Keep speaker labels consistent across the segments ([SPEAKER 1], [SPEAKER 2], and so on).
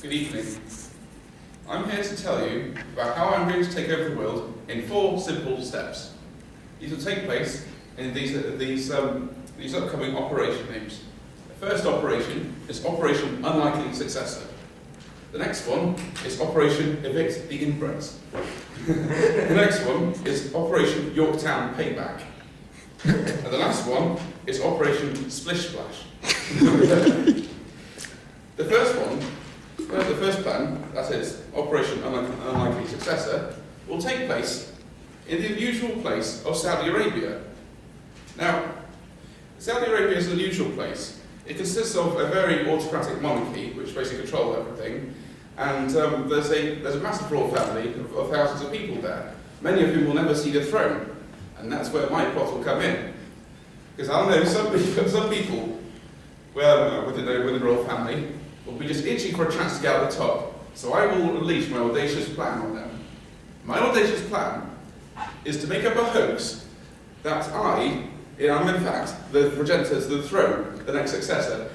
[SPEAKER 1] Good evening. I'm here to tell you about how I'm going to take over the world in 4 simple steps. These will take place in these upcoming operation names. The first operation is Operation Unlikely Successor. The next one is Operation Evict the Inbreds. The next one is Operation Yorktown Payback. And the last one is Operation Splish Splash. The first plan, that is Operation Unlikely Successor, will take place in the unusual place of Saudi Arabia. Now, Saudi Arabia is an unusual place. It consists of a very autocratic monarchy, which basically controls everything, and there's a massive royal family of thousands of people there, many of whom will never see the throne, and that's where my plot will come in. Because I know some people within the royal family will be just itching for a chance to get at the top, so I will unleash my audacious plan on them. My audacious plan is to make up a hoax that I am in fact the progenitor to the throne, the next successor.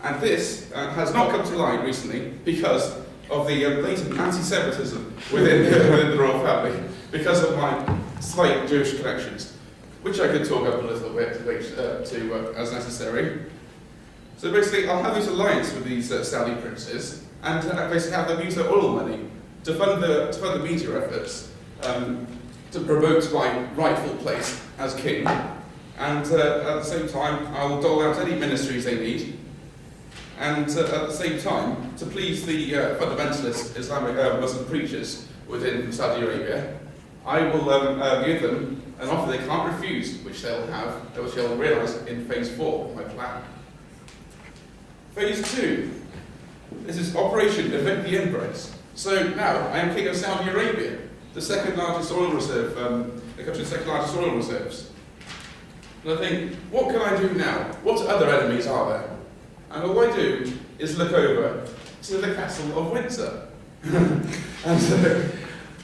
[SPEAKER 1] And this has not come to light recently because of the blatant anti-Semitism within the royal family, because of my slight Jewish connections, which I could talk up a little bit as necessary. So basically, I'll have this alliance with these Saudi princes, and basically have them use their oil money to fund the media efforts, to promote my rightful place as king. And at the same time, I will dole out any ministries they need. And at the same time, to please the fundamentalist Islamic Muslim preachers within Saudi Arabia, I will give them an offer they can't refuse, which they'll realise in phase 4 of my plan. Phase 2. This is Operation Evict the Inbreds. So now I am king of Saudi Arabia, the second largest oil reserve, the country's second largest oil reserves. And I think, what can I do now? What other enemies are there? And all I do is look over to the castle of Windsor. As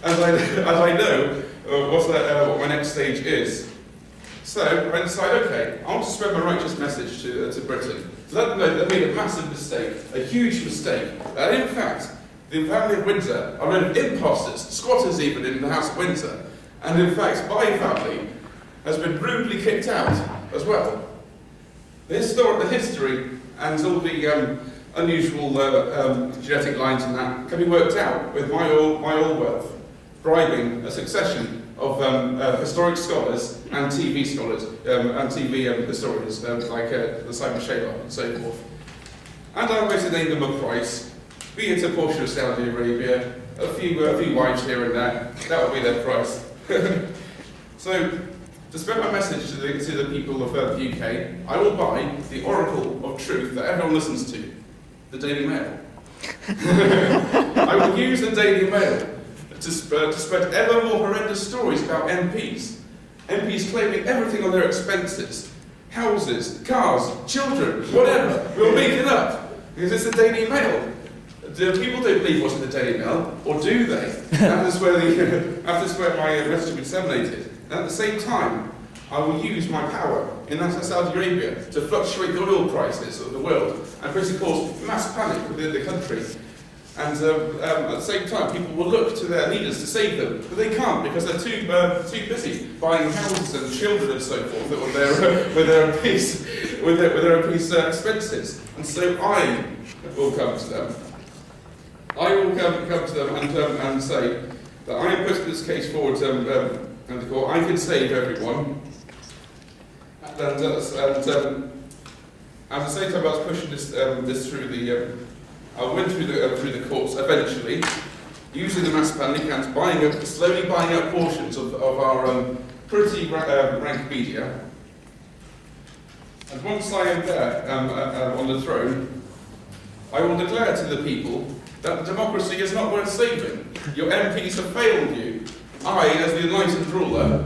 [SPEAKER 1] I know what my next stage is. So I decide, okay, I want to spread my righteous message to Britain. To let them know that they made a massive mistake, a huge mistake. That in fact, the family of Windsor are known as imposters, squatters even in the House of Windsor. And in fact, my family has been rudely kicked out as well. The history and all the unusual genetic lines and that can be worked out with my oil wealth, bribing a succession of historic scholars and TV scholars and TV historians like the Simon Schaber and so forth. And I'll basically name them a price, be it a portion of Saudi Arabia, a few wives here and there. That will be their price. So, to spread my message to the people of the UK, I will buy the oracle of truth that everyone listens to, the Daily Mail. I will use the Daily Mail to spread ever more horrendous stories about MPs. MPs claiming everything on their expenses. Houses, cars, children, whatever. We'll make it up. Because it's the Daily Mail. People don't believe what's in the Daily Mail, or do they? That's where my message will be disseminated. And at the same time, I will use my power in Saudi Arabia to fluctuate the oil prices of the world and basically cause mass panic within the country. And at the same time, people will look to their leaders to save them, but they can't because they're too busy buying houses and children and so forth with their MPs' expenses. And so I will come to them. I will come to them and say that I am putting this case forward and the court. I can save everyone. And at the same time, I was pushing this through the. I went through the courts eventually, using the mass panic and slowly buying up portions of our pretty rank media. And once I am there on the throne, I will declare to the people that the democracy is not worth saving. Your MPs have failed you. I, as the enlightened ruler,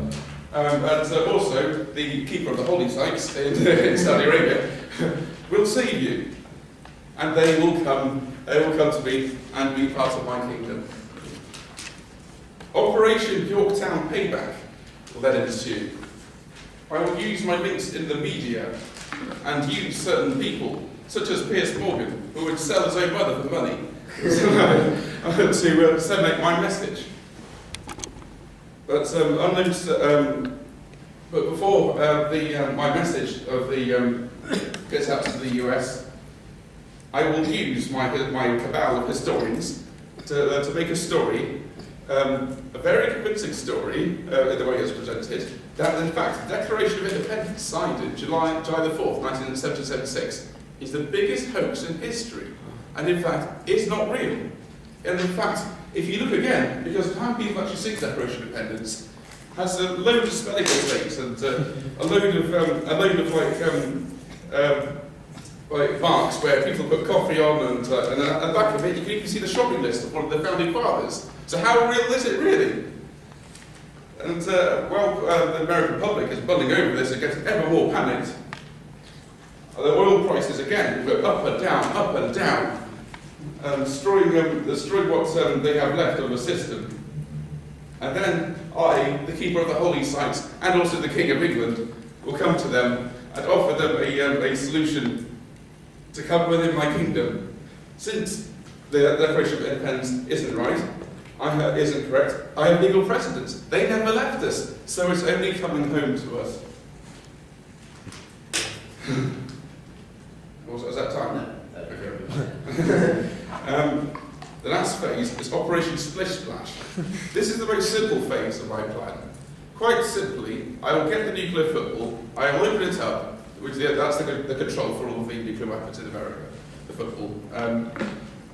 [SPEAKER 1] and also the keeper of the holy sites in Saudi Arabia, will save you. And they will come to me and be part of my kingdom. Operation Yorktown Payback will then ensue. I will use my links in the media and use certain people, such as Piers Morgan, who would sell his own mother for money, to disseminate my message. But unbeknownst but before my message of the gets out to the US, I will use my cabal of historians to make a story, a very convincing story in the way it's presented, that in fact the Declaration of Independence signed in July the 4th, 1976, is the biggest hoax in history, and in fact is not real. And in fact, if you look again, because how people actually see the Declaration of Independence has a load of spelling mistakes and a load of like marks where people put coffee on, and at the back of it you can even see the shopping list of one of the founding fathers. So how real is it really? And the American public is bubbling over this and getting ever more panicked. The oil prices again go up and down, destroying what they have left of the system. And then I, the keeper of the holy sites, and also the King of England, will come to them and offer them a solution to come within my kingdom. Since the Declaration of Independence isn't right, isn't correct, I have legal precedents. They never left us, so it's only coming home to us. Was that time? No. Okay. The last phase is Operation Splish Splash. This is the most simple phase of my plan. Quite simply, I will get the nuclear football, I will open it up, which that's the control for all of the nuclear weapons in America, the football, and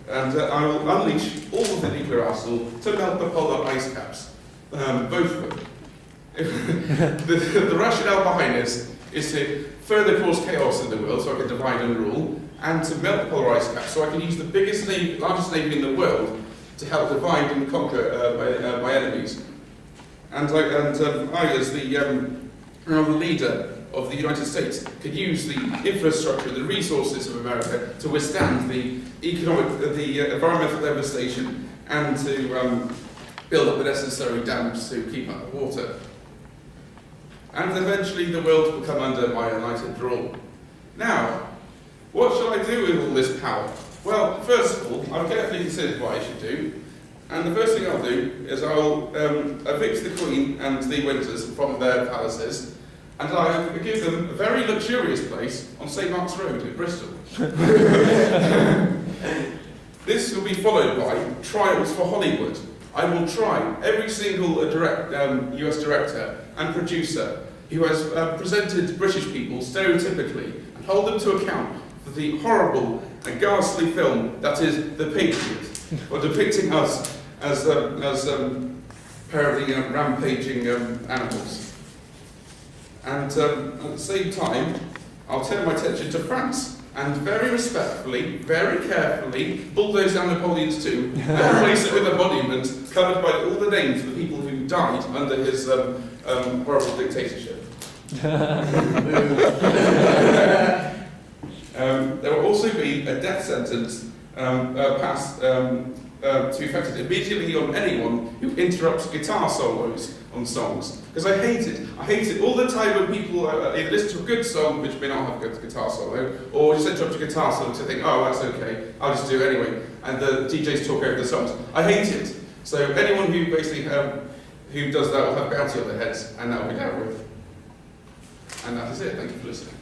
[SPEAKER 1] I will unleash all of the nuclear arsenal to melt the polar ice caps, both of them. The rationale behind this is to further cause chaos in the world, so I can divide and rule, and to melt the polar ice caps, so I can use the largest navy in the world to help divide and conquer my enemies. And I, as the leader of the United States, could use the infrastructure, the resources of America to withstand the environmental devastation, and to build up the necessary dams to keep up the water. And eventually the world will come under my united rule. Now, what shall I do with all this power? Well, first of all, I've carefully considered what I should do, and the first thing I'll do is I'll evict the Queen and the Winters from their palaces, and I'll give them a very luxurious place on St Mark's Road in Bristol. This will be followed by trials for Hollywood. I will try every single US director and producer who has presented British people stereotypically and hold them to account for the horrible and ghastly film that is The Patriot, or depicting us as apparently rampaging animals. And at the same time, I'll turn my attention to France and very respectfully, very carefully bulldoze down Napoleon's tomb and replace it with a monument covered by all the names of the people who died under his horrible dictatorship. There will also be a death sentence passed to be effected immediately on anyone who interrupts guitar solos on songs. Because I hate it. I hate it all the time when people either listen to a good song, which may not have a good guitar solo, or just interrupt a guitar solo to think, oh, that's okay, I'll just do it anyway. And the DJs talk over the songs. I hate it. So anyone who basically who does that will have bounty on their heads, and that will be dealt with. And that is it. Thank you for listening.